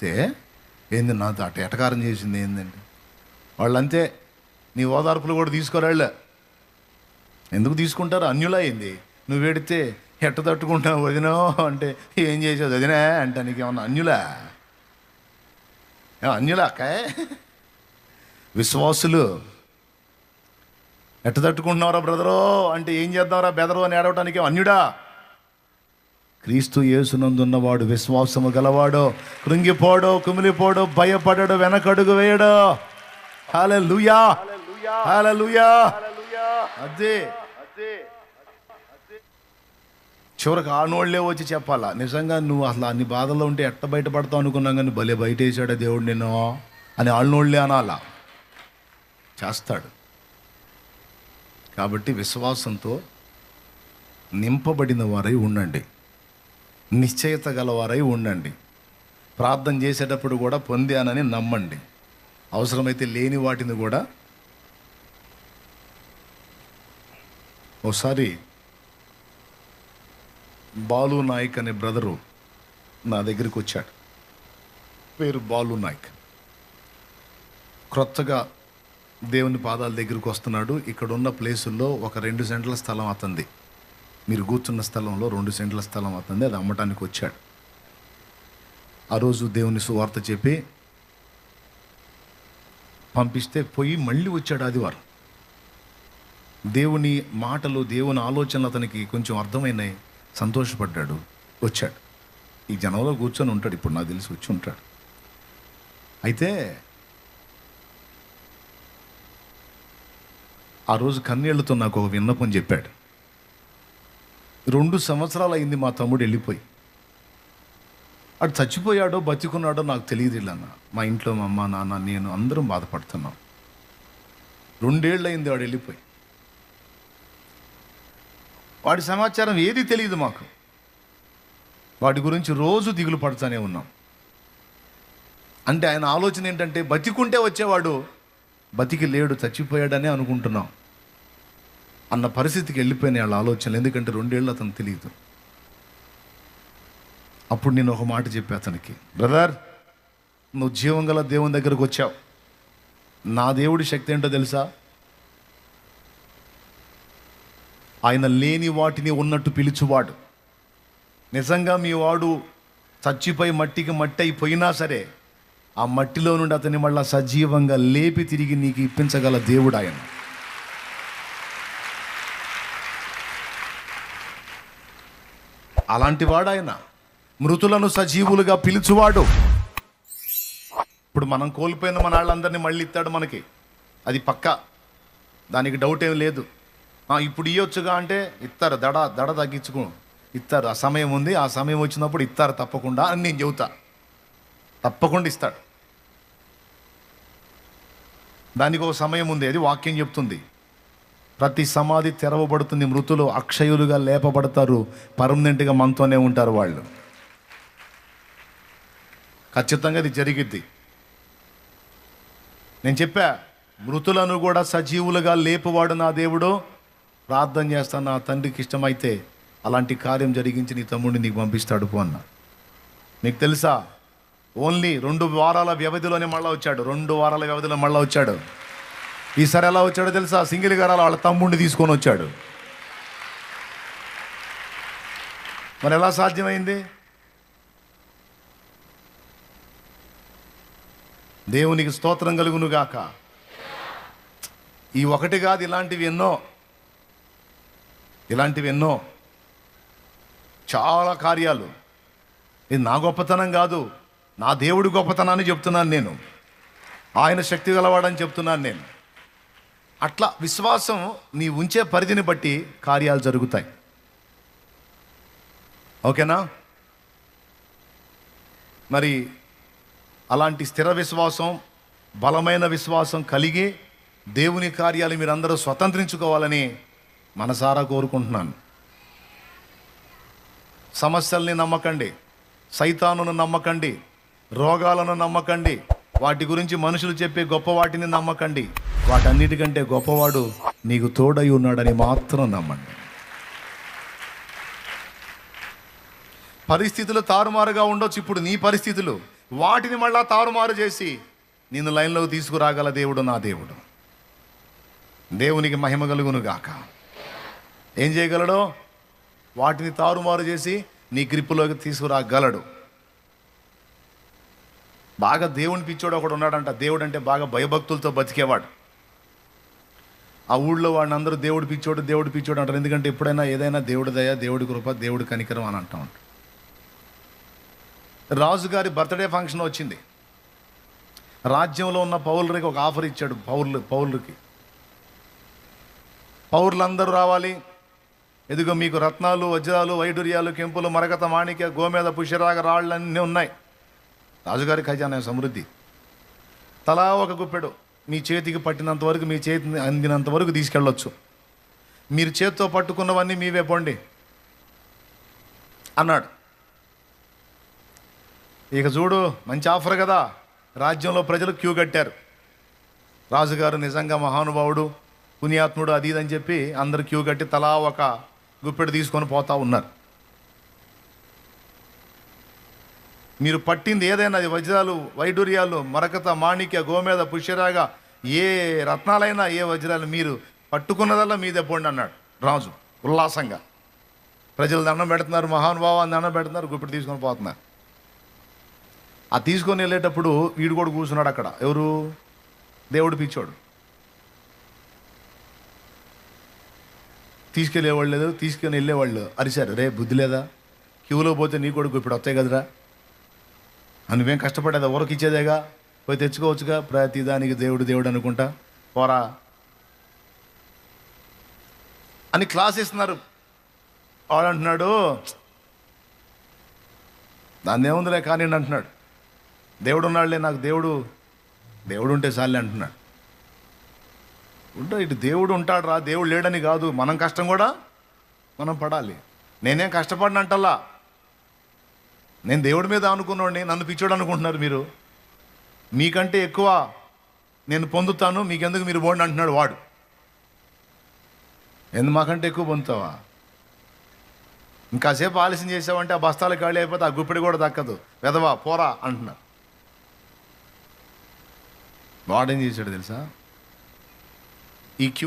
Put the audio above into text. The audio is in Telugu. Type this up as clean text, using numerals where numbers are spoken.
చెప్తే ఏంది నాతో అట ఎటకారం చేసింది ఏందండి వాళ్ళంతే. నీ ఓదార్పులు కూడా తీసుకోరాళ్ళ. ఎందుకు తీసుకుంటారు? అన్యులా అయింది. నువ్వు వెడితే ఎట్ట తట్టుకుంటావు వదినో అంటే ఏం చేసావు వదినా అంటే నీకేమన్నా అన్యులా అక్కాయ్? విశ్వాసులు ఎట్ట తట్టుకుంటున్నావురా బ్రదరో అంటే ఏం చేద్దాంరా బెదరు అని ఏడవటానికి అన్యుడా? క్రీస్తు యేసునందున్నవాడు విశ్వాసము గలవాడో, కృంగిపోడో, కుమిలిపోడో, భయపడడు, వెనకడుగు వేయడో. హల్లెలూయా, హల్లెలూయా. అదే చివరికి ఆనోళ్లే వచ్చి చెప్పాలా, నిజంగా నువ్వు అసలు అన్ని బాధల్లో ఉంటే ఎట్ట బయటపడతావు అనుకున్నాం కానీ భలే బయట వేసాడా దేవుడు నిన్ను అని ఆనోళ్లే అనాలా. చేస్తాడు. కాబట్టి విశ్వాసంతో నింపబడిన వారై ఉండండి, నిశ్చయత గలవారై ఉండండి. ప్రార్థన చేసేటప్పుడు కూడా పొందానని నమ్మండి. అవసరమైతే లేని వాటిని కూడా. ఒకసారి బాలు నాయక్ అనే బ్రదరు నా దగ్గరికి వచ్చాడు. పేరు బాలు నాయక్. క్రొత్తగా దేవుని పాదాల దగ్గరికి వస్తున్నాడు. ఇక్కడ ఉన్న ప్లేసుల్లో ఒక 2 సెంట్ల స్థలం అతంది. మీరు కూర్చున్న స్థలంలో 2 సెంట్ల స్థలం అతంది. అది అమ్మటానికి వచ్చాడు. ఆ రోజు దేవుని సువార్త చెప్పి పంపిస్తే పోయి మళ్ళీ వచ్చాడు ఆదివారం. దేవుని మాటలు, దేవుని ఆలోచనలు అతనికి కొంచెం అర్థమైనాయి. సంతోషపడ్డాడు, వచ్చాడు. ఈ జనంలో కూర్చొని ఉంటాడు. ఇప్పుడు నాకు తెలిసి వచ్చి ఉంటాడు. అయితే ఆ రోజు కన్నీళ్లతో నాకు ఒక విన్నపం చెప్పాడు. 2 సంవత్సరాలు అయింది మా తమ్ముడు వెళ్ళిపోయి. అటు చచ్చిపోయాడో బతికున్నాడో నాకు తెలియదు. ఇల్లన్న మా ఇంట్లో మా అమ్మ నాన్న నేను అందరం బాధపడుతున్నాం. 2 ఏళ్ళు అయింది వాడు వెళ్ళిపోయి. వాడి సమాచారం ఏది తెలియదు మాకు. వాడి గురించి రోజు దిగులు పడుతూనే ఉన్నాం. అంటే ఆయన ఆలోచన ఏంటంటే బతికుంటే వచ్చేవాడు, బతికి లేడు, చచ్చిపోయాడనే అనుకుంటున్నాం అన్న పరిస్థితికి వెళ్ళిపోయినాయి వాళ్ళ ఆలోచనలు. ఎందుకంటే 2 ఏళ్ళు అతను తెలియదు. అప్పుడు నేను ఒక మాట చెప్పా అతనికి, బ్రదర్ నువ్వు జీవం గల దేవుని దగ్గరకు వచ్చావు. నా దేవుడి శక్తి ఏంటో తెలుసా? ఆయన లేని వాటిని ఉన్నట్టు పిలుచువాడు. నిజంగా మీ వాడు చచ్చిపోయి మట్టికి మట్టి అయిపోయినా సరే ఆ మట్టిలో నుండి అతన్ని మళ్ళా సజీవంగా లేపి తిరిగి నీకు ఇప్పించగల దేవుడు ఆయన. అలాంటి వాడు ఆయన. మృతులను సజీవులుగా పిలుచువాడు. ఇప్పుడు మనం కోల్పోయిన మన వాళ్ళందరినీ మళ్ళీ ఇస్తాడు మనకి, అది పక్కా, దానికి డౌట్ ఏం లేదు. ఇప్పుడు ఇవ్వచ్చుగా అంటే ఇస్తారు, దడ తగ్గించుకో ఇస్తారు. ఆ సమయం ఉంది, ఆ సమయం వచ్చినప్పుడు ఇస్తారు తప్పకుండా అని నేను చెబుతా. తప్పకుండా ఇస్తాడు. దానికి ఒక సమయం ఉంది, అది వాక్యం చెప్తుంది. ప్రతి సమాధి తెరవబడుతుంది, మృతులు అక్షయులుగా లేపబడతారు, పర్మనెంట్గా మనతోనే ఉంటారు వాళ్ళు. ఖచ్చితంగా అది జరిగిద్ది. నేను చెప్పా, మృతులను కూడా సజీవులుగా లేపువాడు నా దేవుడు. ప్రార్థన చేస్తాను, నా తండ్రికి ఇష్టమైతే అలాంటి కార్యం జరిగించి నీ తమ్ముడిని నీకు పంపిస్తాడు పో అన్న. నీకు తెలుసా, ఓన్లీ 2 వారాల వ్యవధిలోనే మళ్ళీ వచ్చాడు. 2 వారాల వ్యవధిలో మళ్ళీ వచ్చాడు. ఈసారి ఎలా వచ్చాడో తెలుసా? సింగిల్ గారాల వాళ్ళ తమ్ముడిని తీసుకొని వచ్చాడు. మరి ఎలా సాధ్యమైంది? దేవునికి స్తోత్రం కలుగును గాక. ఈ ఒకటి కాదు, ఇలాంటివి ఎన్నో చాలా కార్యాలు. ఇది నా గొప్పతనం కాదు, నా దేవుడి గొప్పతనాన్ని చెప్తున్నాను నేను. ఆయన శక్తి గలవాడని చెప్తున్నాను నేను. అట్లా విశ్వాసం నీ ఉంచే పరిధిని బట్టి కార్యాలు జరుగుతాయి. ఓకేనా? మరి అలాంటి స్థిర విశ్వాసం, బలమైన విశ్వాసం కలిగి దేవుని కార్యాలు మీరందరూ స్వతంత్రించుకోవాలని మనసారా కోరుకుంటున్నాను. సమస్యల్ని నమ్మకండి, సైతానును నమ్మకండి, రోగాలను నమ్మకండి, వాటి గురించి మనుషులు చెప్పే గొప్ప వాటిని నమ్మకండి. వాటన్నిటికంటే గొప్పవాడు నీకు తోడై ఉన్నాడని మాత్రం నమ్మండి. పరిస్థితులు తారుమారుగా ఉండొచ్చు. ఇప్పుడు నీ పరిస్థితులు వాటిని మళ్ళా తారుమారు చేసి నిన్ను లైన్లోకి తీసుకురాగల దేవుడు నా దేవుడు. దేవునికి మహిమ కలుగును గాక. ఏం చేయగలడో వాటిని తారుమారు చేసి నీ గ్రిప్పులోకి తీసుకురాగలడు. బాగా దేవుని పిచ్చోడు ఒకడు ఉన్నాడంట. దేవుడు అంటే బాగా భయభక్తులతో బతికేవాడు. ఆ ఊళ్ళో వాడిని అందరూ దేవుడు పిచ్చోడు అంటారు. ఎందుకంటే ఎప్పుడైనా ఏదైనా దేవుడి దయ, దేవుడి కృప, దేవుడి కనికరం అని అంటా ఉంటారు. రాజుగారి బర్త్డే ఫంక్షన్ వచ్చింది. రాజ్యంలో ఉన్న పౌరులకి ఒక ఆఫర్ ఇచ్చాడు. పౌరులకి పౌరులందరూ రావాలి, ఎదుగో మీకు రత్నాలు, వజ్రాలు, వైడూర్యాలు, కెంపులు, మరకత, మాణిక్య, గోమేద, పుష్యరాగ రాళ్ళు అన్నీ ఉన్నాయి. రాజుగారి ఖజానా సమృద్ధి. తలా ఒక గుప్పెడు మీ చేతికి పట్టినంత వరకు, మీ చేతిని అందినంత వరకు తీసుకెళ్ళొచ్చు. మీరు చేత్తో పట్టుకున్నవన్నీ మీవే పొండి అన్నాడు. ఇక చూడు, మంచి ఆఫర్ కదా. రాజ్యంలో ప్రజలు క్యూ కట్టారు. రాజుగారు నిజంగా మహానుభావుడు, పుణ్యాత్ముడు, అది ఇదని చెప్పి అందరు క్యూ కట్టి తలా ఒక గుప్పెడు తీసుకొని పోతా ఉన్నారు. మీరు పట్టింది ఏదైనా, అది వజ్రాలు, వైడూర్యాలు, మరకత, మాణిక్య, గోమేద, పుష్యరాగ, ఏ రత్నాలైనా, ఏ వజ్రాలు, మీరు పట్టుకున్నదల్లా మీదే పోండి అన్నాడు రాజు ఉల్లాసంగా. ప్రజలు దండం పెడుతున్నారు, మహానుభావాన్ని దండం పెడుతున్నారు, గుప్పెడు తీసుకొని పోతున్నారు. ఆ తీసుకొని వెళ్ళేటప్పుడు వీడు కూడా కూర్చున్నాడు అక్కడ. ఎవరు? దేవుడు పిచ్చోడు. తీసుకెళ్ళేవాళ్ళు లేదు, తీసుకొని వెళ్ళేవాళ్ళు అరిశారు, రే బుద్ధి లేదా, క్యూలో పోతే నీ కొడుకు ఇప్పుడు వస్తాయి కదరా, నువ్వేం కష్టపడేదా, ఊరకు ఇచ్చేదేగా, పోయి తెచ్చుకోవచ్చుగా, ప్రతిదానికి దేవుడు దేవుడు అనుకుంటా పోరా అని క్లాస్ ఇస్తున్నారు. వాడు అంటున్నాడు, దాన్ని ఏముందిలే కానీ అంటున్నాడు. దేవుడు ఉన్నాడులే, నాకు దేవుడు ఉంటే చాలే అంటున్నాడు. ఇటు దేవుడు ఉంటాడు రా, దేవుడు లేడని కాదు, మనం కష్టం కూడా మనం పడాలి. నేనేం కష్టపడినంటల్లా, నేను దేవుడి మీద అనుకున్నాడిని, నన్ను పిచ్చోడు అనుకుంటున్నారు మీరు. మీకంటే ఎక్కువ నేను పొందుతాను, మీకెందుకు మీరు పోండి అంటున్నాడు వాడు. మాకంటే ఎక్కువ పొందుతావా? ఇంకాసేపు ఆలస్యం చేసావంటే ఆ బస్తాలు ఖాళీ అయిపోతే ఆ గుప్పిడి కూడా దక్కదు, వెదవా పోరా అంటున్నారు. వాడేం చేశాడు తెలుసా? ఈ క్యూ